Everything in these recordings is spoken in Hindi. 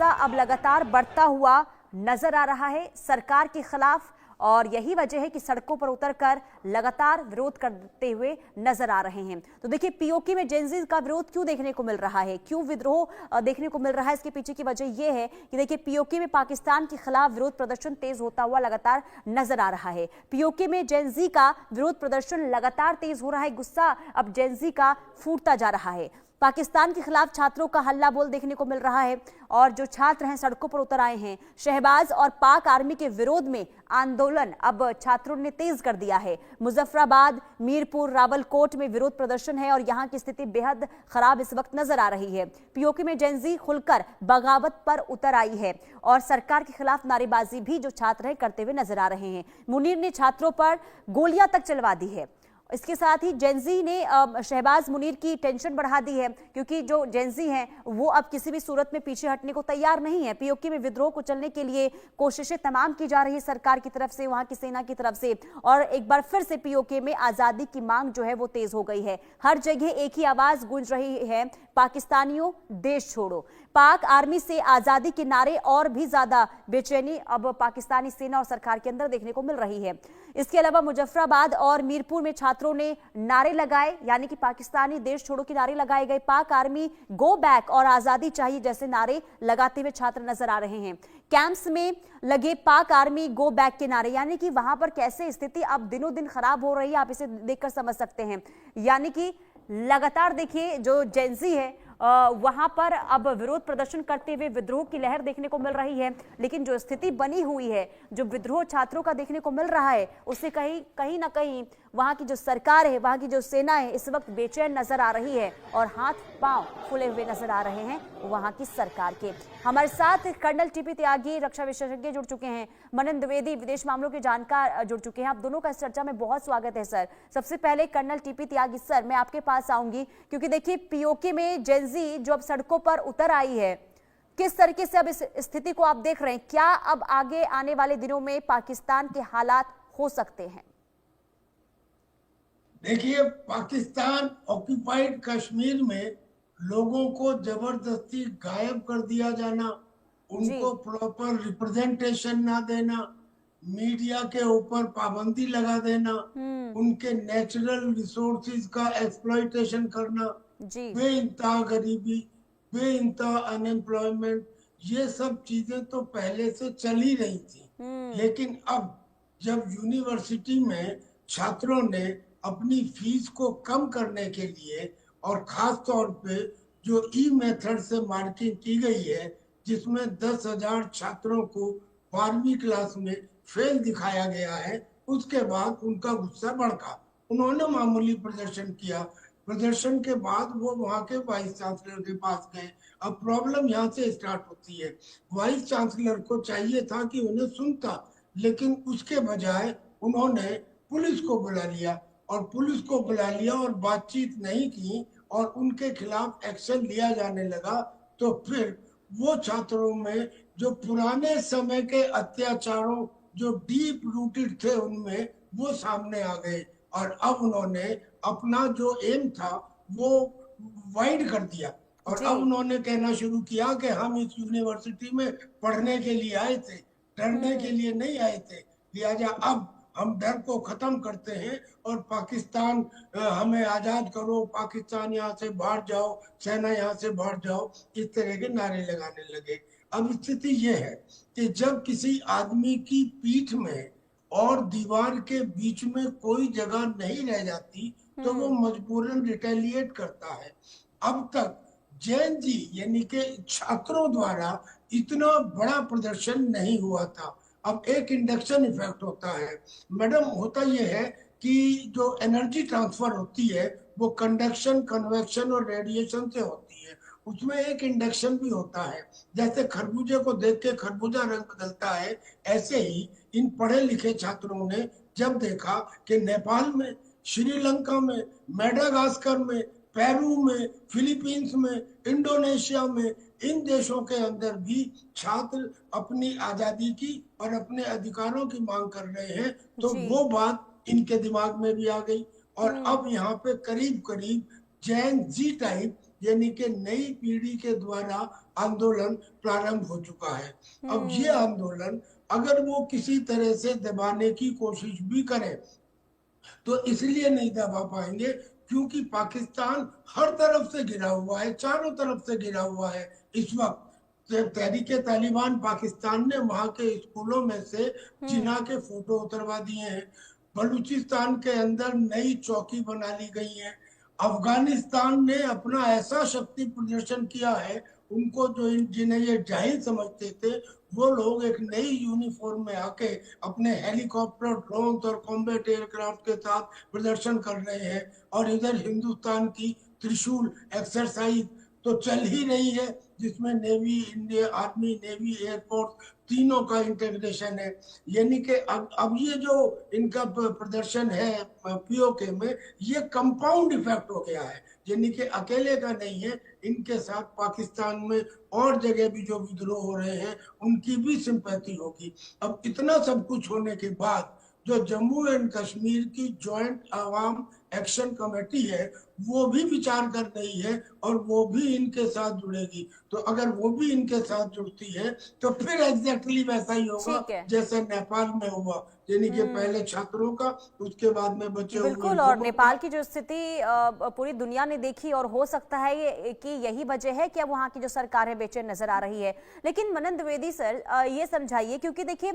अब लगातार बढ़ता हुआ नजर आ रहा है सरकार के खिलाफ और यही वजह है कि सड़कों पर उतरकर लगातार विरोध करते हुए नजर आ रहे हैं। तो देखिए पीओके में जेनजी का विरोध क्यों देखने को मिल रहा है, क्यों विद्रोह देखने को मिल रहा है, इसके पीछे की वजह यह है कि देखिए पीओके में पाकिस्तान के खिलाफ विरोध प्रदर्शन तेज होता हुआ लगातार नजर आ रहा है। पीओके में जेनजी का विरोध प्रदर्शन लगातार तेज हो रहा है, गुस्सा अब जेनजी का फूटता जा रहा है। पाकिस्तान के खिलाफ छात्रों का हल्ला बोल देखने को मिल रहा है और जो छात्र हैं सड़कों पर उतर आए हैं। शहबाज और पाक आर्मी के विरोध में आंदोलन अब छात्रों ने तेज कर दिया है। मुजफ्फराबाद, मीरपुर, रावलकोट में विरोध प्रदर्शन है और यहां की स्थिति बेहद खराब इस वक्त नजर आ रही है। पीओके में जेनजी खुलकर बगावत पर उतर आई है और सरकार के खिलाफ नारेबाजी भी जो छात्र हैं करते हुए नजर आ रहे हैं। मुनीर ने छात्रों पर गोलियां तक चलवा दी है। इसके साथ ही जेनजी ने शहबाज मुनीर की टेंशन बढ़ा दी है क्योंकि जो जेनजी हैं वो अब किसी भी सूरत में पीछे हटने को तैयार नहीं है। पीओके में विद्रोह को चलने के लिए कोशिशें तमाम की जा रही है सरकार की तरफ से, वहां की सेना की तरफ से, और एक बार फिर से पीओके में आजादी की मांग जो है वो तेज हो गई है। हर जगह एक ही आवाज गूंज रही है, पाकिस्तानियों देश छोड़ो। पाक आर्मी से आजादी के नारे और भी ज्यादा बेचैनी अब पाकिस्तानी सेना और सरकार के अंदर देखने को मिल रही है। इसके अलावा मुजफ्फराबाद और मीरपुर में छात्रों ने नारे लगाए, यानी कि पाकिस्तानी देश छोड़ो के नारे लगाए गए। पाक आर्मी गो बैक और आजादी चाहिए जैसे नारे लगाते हुए छात्र नजर आ रहे हैं। कैंप्स में लगे पाक आर्मी गो बैक के नारे, यानी कि वहां पर कैसे स्थिति अब दिनों दिन खराब हो रही है, आप इसे देखकर समझ सकते हैं। यानी कि लगातार देखिए जो जेनजी है वहां पर अब विरोध प्रदर्शन करते हुए विद्रोह की लहर देखने को मिल रही है, लेकिन जो स्थिति बनी हुई है, जो विद्रोह छात्रों का देखने को मिल रहा है, उससे कहीं ना कहीं वहां की जो सरकार है, वहां की जो सेना है इस वक्त बेचैन नजर आ रही है और हाथ पांव फूले हुए नजर आ रहे हैं वहां की सरकार के। हमारे साथ कर्नल टीपी त्यागी रक्षा विशेषज्ञ जुड़ चुके हैं, मनन द्विवेदी विदेश मामलों के जानकार जुड़ चुके हैं। आप दोनों का इस चर्चा में बहुत स्वागत है सर। सबसे पहले कर्नल टीपी त्यागी सर, मैं आपके पास आऊंगी क्योंकि देखिए पीओके में जेनजी जो अब सड़कों पर उतर आई है, किस तरीके से अब इस स्थिति को आप देख रहे हैं? क्या अब आगे आने वाले दिनों में पाकिस्तान के हालात हो सकते हैं? देखिए, पाकिस्तान ऑक्युपाइड कश्मीर में लोगों को जबरदस्ती गायब कर दिया जाना, उनको प्रॉपर रिप्रेजेंटेशन ना देना, मीडिया के ऊपर पाबंदी लगा देना, उनके नेचुरल रिसोर्सेज का एक्सप्लॉइटेशन करना, बेइंतहा गरीबी, बेइंतहा अनएम्प्लॉयमेंट, ये सब चीजें तो पहले से चल ही रही थी। लेकिन अब जब यूनिवर्सिटी में छात्रों ने अपनी फीस को कम करने के लिए और खास तौर पे जो ई मेथड से मार्किंग की गई है, जिसमें 10,000 छात्रों को 12वीं क्लास में फेल दिखाया गया है, उसके बाद उनका गुस्सा भड़का। उन्होंने मामूली प्रदर्शन किया। प्रदर्शन के बाद वो वहां के वाइस चांसलर के पास गए। अब प्रॉब्लम यहाँ से स्टार्ट होती है। वाइस चांसलर को चाहिए था कि उन्हें सुनता, लेकिन उसके बजाय उन्होंने पुलिस को बुला लिया और बातचीत नहीं की और उनके खिलाफ एक्शन लिया जाने लगा। तो फिर वो छात्रों में जो पुराने समय के अत्याचारों जो डीप रूटेड थे उनमें वो सामने आ गए और अब उन्होंने अपना जो एम था वो वाइड कर दिया और अब उन्होंने कहना शुरू किया कि हम इस यूनिवर्सिटी में पढ़ने के लिए आए थे, डरने के लिए नहीं आए थे। लिहाजा अब हम डर को खत्म करते हैं और पाकिस्तान हमें आजाद करो, पाकिस्तान यहाँ से बाहर जाओ, सेना यहाँ से बाहर जाओ, इस तरह के नारे लगाने लगे। अब स्थिति ये है कि जब किसी आदमी की पीठ में और दीवार के बीच में कोई जगह नहीं रह जाती तो वो मजबूरन रिटेलिएट करता है। अब तक जेएनजी यानी कि छात्रों द्वारा इतना बड़ा प्रदर्शन नहीं हुआ था। अब एक इंडक्शन इफेक्ट होता है मैडम। होता यह है कि जो एनर्जी ट्रांसफर होती है वो कंडक्शन, कन्वेक्शन और रेडिएशन से होती है, उसमें एक इंडक्शन भी होता है। जैसे खरबूजे को देख के खरबूजा रंग बदलता है, ऐसे ही इन पढ़े लिखे छात्रों ने जब देखा कि नेपाल में, श्रीलंका में, मेडागास्कर में, पेरू में, फिलीपींस में, इंडोनेशिया में, इन देशों के अंदर भी छात्र अपनी आजादी की और अपने अधिकारों की मांग कर रहे हैं, तो वो बात इनके दिमाग में भी आ गई और अब यहाँ पे करीब करीब जेएनजी टाइप यानी कि नई पीढ़ी के द्वारा आंदोलन प्रारंभ हो चुका है। अब ये आंदोलन अगर वो किसी तरह से दबाने की कोशिश भी करे तो इसलिए नहीं दबा पाएंगे क्योंकि पाकिस्तान हर तरफ से घिरा हुआ है, चारों तरफ से घिरा हुआ है। इस वक्त तहरीके तालिबान पाकिस्तान ने वहां के स्कूलों में से जिना के फोटो उतरवा दिए हैं। बलूचिस्तान के अंदर नई चौकी बना ली गई है। अफगानिस्तान ने अपना ऐसा शक्ति प्रदर्शन किया है, उनको जो जिन्हें ये जाहिल समझते थे वो लोग एक नई यूनिफॉर्म में आके अपने हेलीकॉप्टर, ड्रोन और कॉम्बैट एयरक्राफ्ट के साथ प्रदर्शन कर रहे हैं। और इधर हिंदुस्तान की त्रिशूल एक्सरसाइज तो चल ही रही है, जिसमें navy, India army, navy, air force तीनों का इंटीग्रेशन है। यानी कि अब ये जो इनका प्रदर्शन है पीओके में, ये कंपाउंड इफेक्ट हो गया है, यानी कि अकेले का नहीं है, इनके साथ पाकिस्तान में और जगह भी जो विद्रोह हो रहे हैं उनकी भी सिंपैथी होगी। अब इतना सब कुछ होने के बाद जो जम्मू एंड कश्मीर की जॉइंट अवाम एक्शन कमेटी है वो भी विचार कर रही है और वो भी इनके साथ जुड़ेगी। तो अगर वो भी इनके साथ जुड़ती है तो फिर एग्जैक्टली वैसा ही होगा जैसे नेपाल में हुआ, यानी कि पहले छात्रों का, उसके बाद में बचे हुए। बिल्कुल, और नेपाल की जो स्थिति पूरी दुनिया ने देखी और हो सकता है कि यही वजह है कि अब वहां की जो सरकार है बेचैन नजर आ रही है। लेकिन मनन द्विवेदी सर, ये समझाइए, क्योंकि देखिए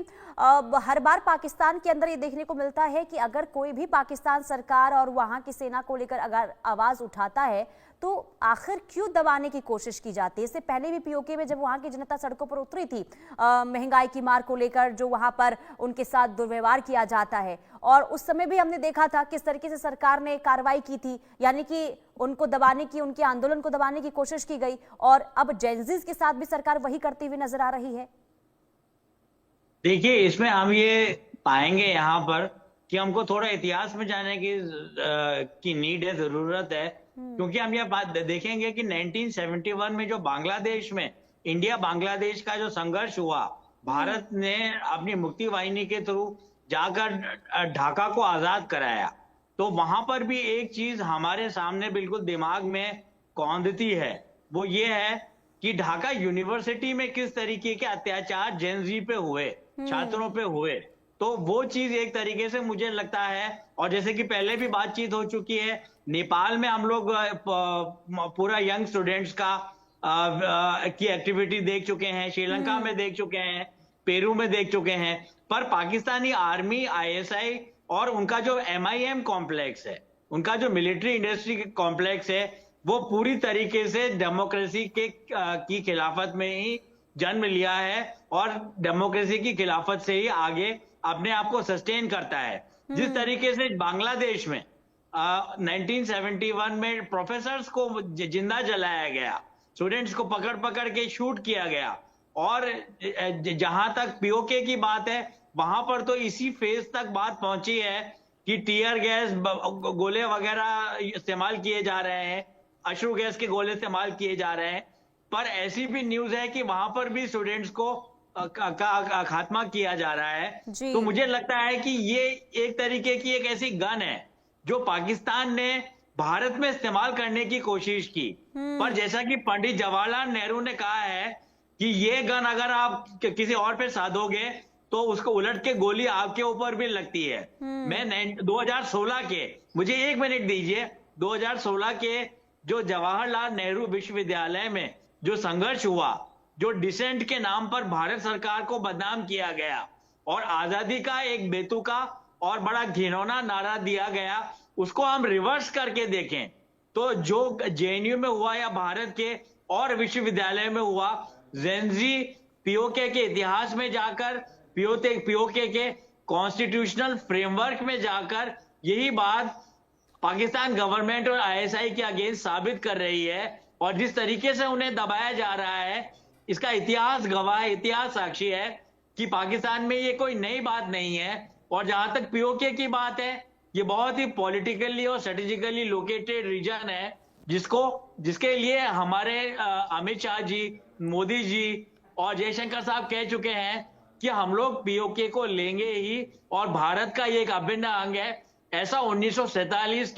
हर बार पाकिस्तान के अंदर ये देखने को मिलता है कि अगर कोई भी पाकिस्तान सरकार और वहां की सेना को लेकर अगर आवाज उठाता है तो आखिर क्यों दबाने की कोशिश की जाती है? इससे पहले भी पीओके में जब वहां की जनता सड़कों पर उतरी थी महंगाई की मार को लेकर, जो वहां पर उनके साथ दुर्व्यवहार किया जाता है, और उस समय भी हमने देखा था किस तरीके से सरकार ने कार्रवाई की थी, यानी कि उनको दबाने की, उनके आंदोलन को दबाने की कोशिश की गई। और अब जेनजीज के साथ भी सरकार वही करती हुई नजर आ रही है। देखिए, इसमें हम ये पाएंगे यहाँ पर कि हमको थोड़ा इतिहास में जाने की नीड है, जरूरत है, क्योंकि हम ये बात देखेंगे कि 1971 में जो बांग्लादेश में इंडिया बांग्लादेश का जो संघर्ष हुआ, भारत ने अपनी मुक्ति वाहिनी के थ्रू जाकर ढाका को आजाद कराया, तो वहां पर भी एक चीज हमारे सामने बिल्कुल दिमाग में कौंधती है, वो ये है कि ढाका यूनिवर्सिटी में किस तरीके के अत्याचार जेनजी पे हुए, छात्रों पे हुए। तो वो चीज एक तरीके से मुझे लगता है, और जैसे कि पहले भी बातचीत हो चुकी है, नेपाल में हम लोग पूरा यंग स्टूडेंट्स की एक्टिविटी देख चुके हैं, श्रीलंका में देख चुके हैं, पेरू में देख चुके हैं, पर पाकिस्तानी आर्मी, आईएसआई और उनका जो MIM कॉम्प्लेक्स है, उनका जो मिलिट्री इंडस्ट्री कॉम्प्लेक्स है, वो पूरी तरीके से डेमोक्रेसी की खिलाफत में ही जन्म लिया है और डेमोक्रेसी की खिलाफत से ही आगे अपने आप को सस्टेन करता है। जिस तरीके से बांग्लादेश में 1971 में प्रोफेसर्स को जिंदा जलाया गया, स्टूडेंट्स को पकड़ पकड़ के शूट किया गया, और जहां तक पीओके की बात है वहां पर तो इसी फेज तक बात पहुंची है कि टीयर गैस, गोले वगैरह इस्तेमाल किए जा रहे हैं, अश्रु गैस के गोले इस्तेमाल किए जा रहे हैं। पर ऐसी भी न्यूज है कि वहां पर भी स्टूडेंट्स को का खात्मा किया जा रहा है। तो मुझे लगता है कि ये एक तरीके की एक ऐसी गन है जो पाकिस्तान ने भारत में इस्तेमाल करने की कोशिश की, पर जैसा कि पंडित जवाहरलाल नेहरू ने कहा है कि ये गन अगर आप किसी और पे साधोगे तो उसको उलट के गोली आपके ऊपर भी लगती है। मैं 2016 के, मुझे 1 मिनट दीजिए, 2016 के जो जवाहरलाल नेहरू विश्वविद्यालय में जो संघर्ष हुआ, जो डिसेंट के नाम पर भारत सरकार को बदनाम किया गया और आजादी का एक बेतुका और बड़ा घिनौना नारा दिया गया, उसको हम रिवर्स करके देखें तो जो जेएनयू में हुआ या भारत के और विश्वविद्यालय में हुआ, जेनजी पीओके के इतिहास में जाकर, पीओके के कॉन्स्टिट्यूशनल फ्रेमवर्क में जाकर यही बात पाकिस्तान गवर्नमेंट और आईएसआई के अगेंस्ट साबित कर रही है। और जिस तरीके से उन्हें दबाया जा रहा है, इसका इतिहास गवाह है, इतिहास साक्षी है कि पाकिस्तान में ये कोई नई बात नहीं है। और जहां तक पीओके की बात है, ये बहुत ही पॉलिटिकली और स्ट्रेटेजिकली लोकेटेड रीजन है, जिसके लिए हमारे अमित शाह जी, मोदी जी और जयशंकर साहब कह चुके हैं कि हम लोग पीओके को लेंगे ही और भारत का ये एक अभिन्न अंग है। ऐसा 1947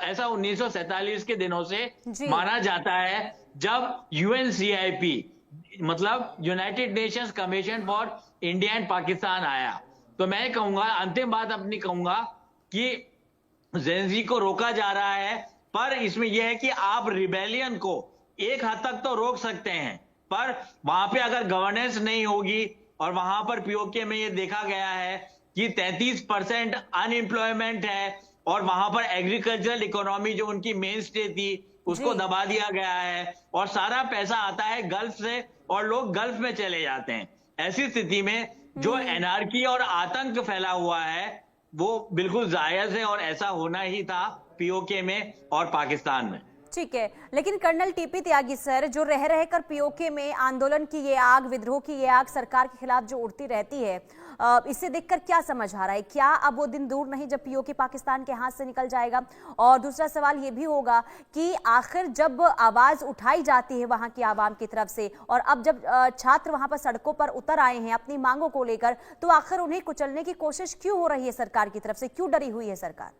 ऐसा 1947 के दिनों से जी। माना जाता है, जब यूएनसीआईपी मतलब United Nations commission for India and Pakistan आया। तो मैं कहूंगा, अंतिम बात अपनी कहूंगा कि जेनजी को रोका जा रहा है, पर इसमें यह है कि आप रिबेलियन को एक हद तक तो रोक सकते हैं, पर वहां पे अगर गवर्नेंस नहीं होगी, और वहां पर पीओके में ये देखा गया है कि 33% अनएम्प्लॉयमेंट है, और वहां पर एग्रीकल्चरल इकोनॉमी जो उनकी मेन स्टे थी उसको जी। दबा दिया गया है, और सारा पैसा आता है गल्फ से और लोग गल्फ में चले जाते हैं। ऐसी स्थिति में जो एनार्की और आतंक फैला हुआ है वो बिल्कुल जायज है, और ऐसा होना ही था पीओके में और पाकिस्तान में। ठीक है, लेकिन कर्नल टीपी त्यागी सर, जो रह रहकर पीओके में आंदोलन की ये आग, विद्रोह की ये आग सरकार के खिलाफ जो उड़ती रहती है, इसे देखकर क्या समझ आ रहा है? क्या अब वो दिन दूर नहीं जब पीओके पाकिस्तान के हाथ से निकल जाएगा? और दूसरा सवाल ये भी होगा कि आखिर जब आवाज उठाई जाती है वहां की आवाम की तरफ से, और अब जब छात्र वहां पर सड़कों पर उतर आए हैं अपनी मांगों को लेकर, तो आखिर उन्हें कुचलने की कोशिश क्यों हो रही है सरकार की तरफ से? क्यों डरी हुई है सरकार?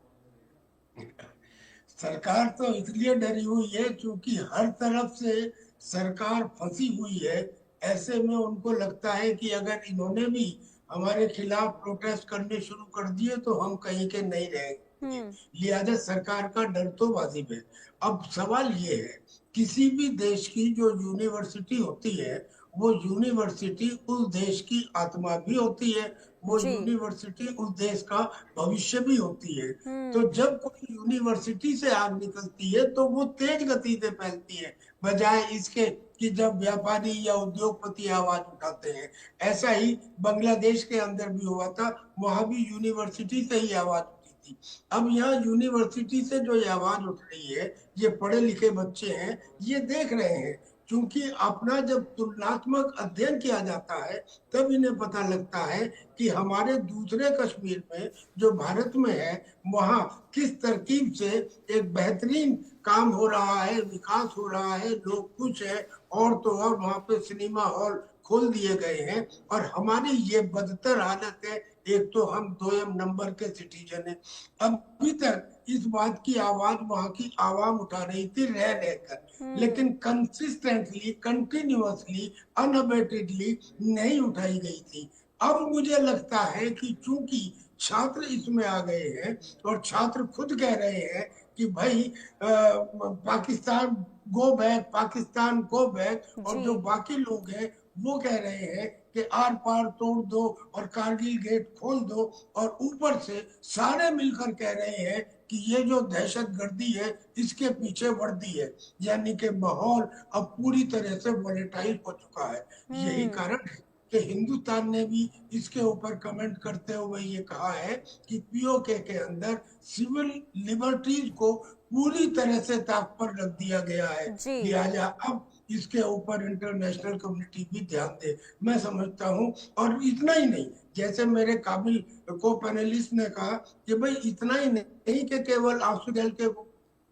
सरकार तो इसलिए डरी हुई है क्योंकि हर तरफ से सरकार फंसी हुई है। ऐसे में उनको लगता है कि अगर इन्होंने भी हमारे खिलाफ प्रोटेस्ट करने शुरू कर दिए तो हम कहीं के नहीं रहेंगे। लिहाजा सरकार का डर तो वाजिब है। अब सवाल ये है, किसी भी देश की जो यूनिवर्सिटी होती है वो यूनिवर्सिटी उस देश की आत्मा भी होती है, वो जी। यूनिवर्सिटी उस देश का भविष्य भी होती है। तो जब कोई यूनिवर्सिटी से आग निकलती है तो वो तेज गति से फैलती है, बजाय इसके कि जब व्यापारी या उद्योगपति आवाज उठाते हैं। ऐसा ही बांग्लादेश के अंदर भी हुआ था, वहां भी यूनिवर्सिटी से ही आवाज उठी थी। अब यहाँ यूनिवर्सिटी से जो ये आवाज उठ रही है, ये पढ़े लिखे बच्चे हैं, ये देख रहे हैं। क्योंकि अपना जब तुलनात्मक अध्ययन किया जाता है तब इन्हें पता लगता है कि हमारे दूसरे कश्मीर में जो भारत में है वहां किस तरकीब से एक बेहतरीन काम हो रहा है, विकास हो रहा है, लोग खुश है, और तो और वहां पे सिनेमा हॉल खोल दिए गए हैं। और हमारी ये बदतर हालत है, एक तो हम 2 नंबर के सिटीजन हैं। अभी तक इस बात की आवाज वहां की आवाम उठा रही थी रह रहकर, लेकिन कंसिस्टेंटली, कंटिन्यूअसली, अनअबेटेडली नहीं उठाई गई थी। अब मुझे लगता है कि चूंकि छात्र इसमें आ गए हैं और छात्र खुद कह रहे हैं कि भाई Pakistan go back, Pakistan go back, और जो बाकी लोग हैं वो कह रहे हैं कि आर पार तोड़ दो और कारगिल गेट खोल दो, और ऊपर से सारे मिलकर कह रहे हैं कि ये जो दहशतगर्दी है इसके पीछे वर्दी है। यानी कि माहौल अब पूरी तरह से वोलेटाइल हो चुका है। यही कारण है कि हिंदुस्तान ने भी इसके ऊपर कमेंट करते हुए ये कहा है कि पीओके के अंदर सिविल लिबर्टीज को पूरी तरह से ताक पर रख दिया गया है। लिहाजा अब इसके ऊपर इंटरनेशनल कम्युनिटी भी ध्यान दे, मैं समझता हूँ। और इतना ही नहीं, जैसे मेरे काबिल को पैनलिस्ट ने कहा कि भाई इतना ही नहीं कि केवल आंसू गैल के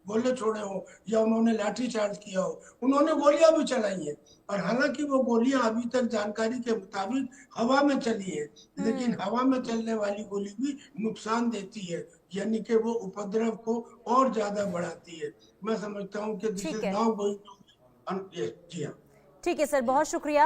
गोले छोड़े हो या उन्होंने लाठी चार्ज किया हो, उन्होंने गोलियां भी चलाई है। और हालांकि वो गोलियां अभी तक जानकारी के मुताबिक हवा में चली है, लेकिन हवा में चलने वाली गोली भी नुकसान देती है, यानी कि वो उपद्रव को और ज्यादा बढ़ाती है। मैं समझता हूँ कि this is now going to. जी हाँ, ठीक है सर, बहुत शुक्रिया।